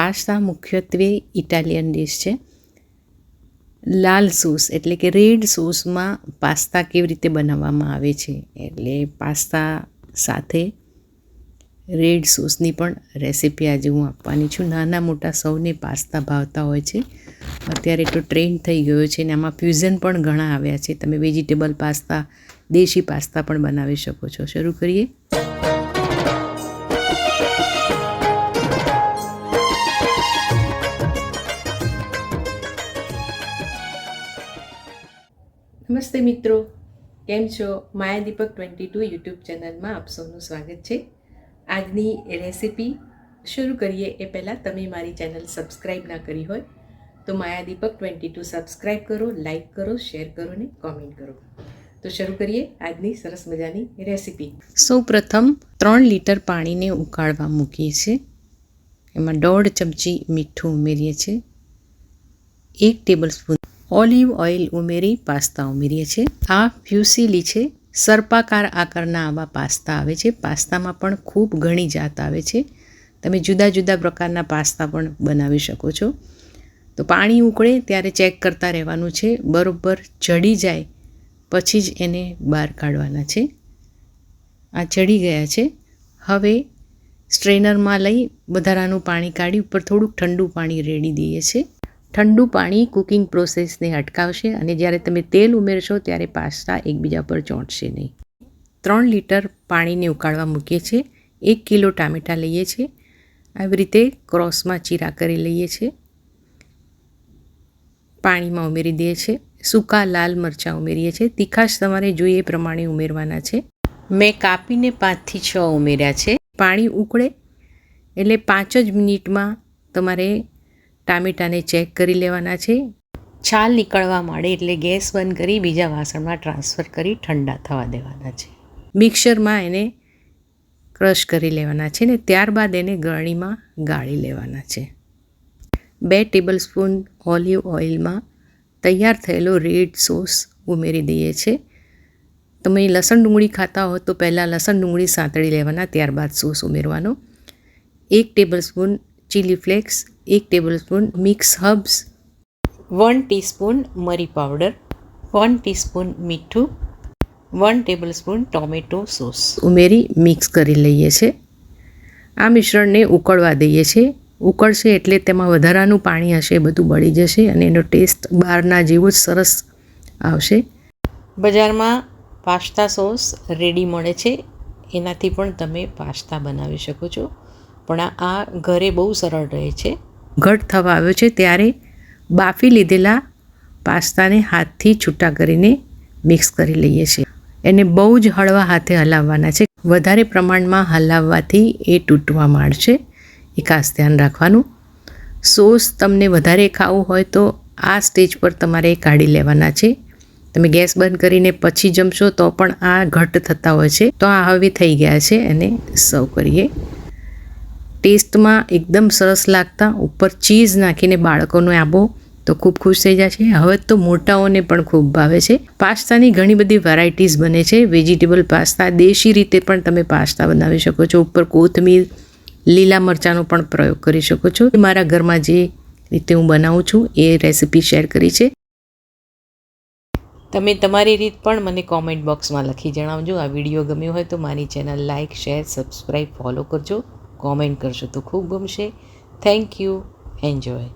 Pasta મુખ્યત્વે Italian dish છે. લાલ sauce એટલે કે રેડ સોસમાં પાસ્તા કેવી રીતે બનાવવામાં આવે છે, એટલે પાસ્તા સાથે રેડ સોસની પણ રેસીપી આજે હું આપવાની છું. નાના મોટા સૌને પાસ્તા ભાવતા હોય છે. અત્યારે તો ટ્રેન્ડ થઈ ગયો છે અને આમાં ફ્યુઝન પણ ઘણા આવ્યા છે. તમે વેજીટેબલ પાસ્તા, દેશી પાસ્તા પણ બનાવી શકો છો. શરૂ કરીએ. નમસ્તે મિત્રો, કેમ છો? માયા દીપક 22 યુટ્યુબ ચેનલમાં આપ સૌનું સ્વાગત છે. આજની રેસીપી શરૂ કરીએ એ પહેલાં તમે મારી ચેનલ સબસ્ક્રાઈબ ના કરી હોય તો માયા દીપક 22 સબસ્ક્રાઈબ કરો, લાઈક કરો, શેર કરો અને કોમેન્ટ કરો. તો શરૂ કરીએ આજની સરસ મજાની રેસીપી. સૌ પ્રથમ 3 લીટર પાણીને ઉકાળવા મૂકીએ છીએ. એમાં 1.5 ચમચી મીઠું ઉમેરીએ છીએ. 1 ટેબલ સ્પૂન ઓલિવ ઓઇલ ઉમેરી પાસ્તા ઉમેરીએ છીએ. આ ફ્યુસીલી છે, સર્પાકાર આકારના આવા પાસ્તા આવે છે. પાસ્તામાં પણ ખૂબ ઘણી જાત આવે છે. તમે જુદા જુદા પ્રકારના પાસ્તા પણ બનાવી શકો છો. તો પાણી ઉકળે ત્યારે ચેક કરતા રહેવાનું છે. બરોબર ચડી જાય પછી જ એને બહાર કાઢવાના છે. આ ચડી ગયા છે. હવે સ્ટ્રેનરમાં લઈ વધારાનું પાણી કાઢી ઉપર થોડુંક ઠંડુ પાણી રેડી દઈએ છીએ. ઠંડુ પાણી કુકિંગ પ્રોસેસને અટકાવશે અને જ્યારે તમે તેલ ઉમેરશો ત્યારે પાસ્તા એકબીજા પર ચોંટશે નહીં. 3 લીટર પાણીને ઉકાળવા મૂકીએ છીએ. 1 કિલો ટામેટાં લઈએ છીએ. આવી રીતે ક્રોસમાં ચીરા કરી લઈએ છીએ. પાણીમાં ઉમેરી દઈએ છીએ. સૂકા લાલ મરચાં ઉમેરીએ છીએ. તીખાશ તમારે જોઈએ એ પ્રમાણે ઉમેરવાના છે. મેં કાપીને 5 થી 6 ઉમેર્યા છે. પાણી ઉકળે એટલે 5 જ મિનિટમાં તમારે ટામેટાને ચેક કરી લેવાના છે. છાલ નીકળવા માંડે એટલે ગેસ બંધ કરી બીજા વાસણમાં ટ્રાન્સફર કરી ઠંડા થવા દેવાના છે. મિક્સરમાં એને ક્રશ કરી લેવાના છે ને ત્યારબાદ એને ગળણીમાં ગાળી લેવાના છે. 2 ટેબલ સ્પૂન ઓલિવ ઓઇલમાં તૈયાર થયેલો રેડ સોસ ઉમેરી દઈએ છીએ. તમે લસણ ડુંગળી ખાતા હો તો પહેલાં લસણ ડુંગળી સાંતળી લેવાના, ત્યારબાદ સોસ ઉમેરવાનો. 1 table spoon chilli flakes, 1 table spoon mix herbs, 1 teaspoon મરી પાવડર, 1 ટીસ્પૂન મીઠું, 1 ટેબલ સ્પૂન ટોમેટો સોસ ઉમેરી મિક્સ કરી લઈએ છીએ. આ મિશ્રણને ઉકળવા દઈએ છીએ. ઉકળશે એટલે તેમાં વધારાનું પાણી હશે એ બધું બળી જશે અને એનો ટેસ્ટ બહારના જેવો જ સરસ આવશે. બજારમાં પાસ્તા સોસ રેડી મળે છે, એનાથી પણ તમે પાસ્તા બનાવી શકો છો. પણ આ ઘરે બહુ સરળ રહે છે. ઘટ થવા આવ્યો છે ત્યારે બાફી લીધેલા પાસ્તાને હાથથી છૂટા કરીને મિક્સ કરી લઈએ છીએ. એને બહુ જ હળવા હાથે હલાવવાના છે. વધારે પ્રમાણમાં હલાવવાથી એ તૂટવા માંડશે. એ ખાસ ધ્યાન રાખવાનું. સોસ તમને વધારે ખાવું હોય તો આ સ્ટેજ પર તમારે કાઢી લેવાના છે. તમે ગેસ બંધ કરીને પછી જમશો તો પણ આ ઘટ થતા હોય છે. તો આ હવે થઈ ગયા છે. એને સર્વ કરીએ. ટેસ્ટમાં એકદમ સરસ લાગતા ઉપર ચીઝ નાખીને બાળકોને આપો તો ખૂબ ખુશ થઈ જાય છે. હવે તો મોટાઓને પણ ખૂબ ભાવે છે. પાસ્તાની ઘણી બધી વેરાયટીઝ બને છે. વેજીટેબલ પાસ્તા, દેશી રીતે પણ તમે પાસ્તા બનાવી શકો છો. ઉપર કોથમીર, લીલા મરચાંનો પણ પ્રયોગ કરી શકો છો. મારા ઘરમાં જે રીતે હું બનાવું છું એ રેસીપી શેર કરી છે. તમે તમારી રીત પણ મને કોમેન્ટ બોક્સમાં લખી જણાવજો. આ વિડીયો ગમ્યો હોય તો મારી channel like, share, subscribe, follow કરજો. કોમેન્ટ કરશો તો ખૂબ ગમશે. Thank you. એન્જોય.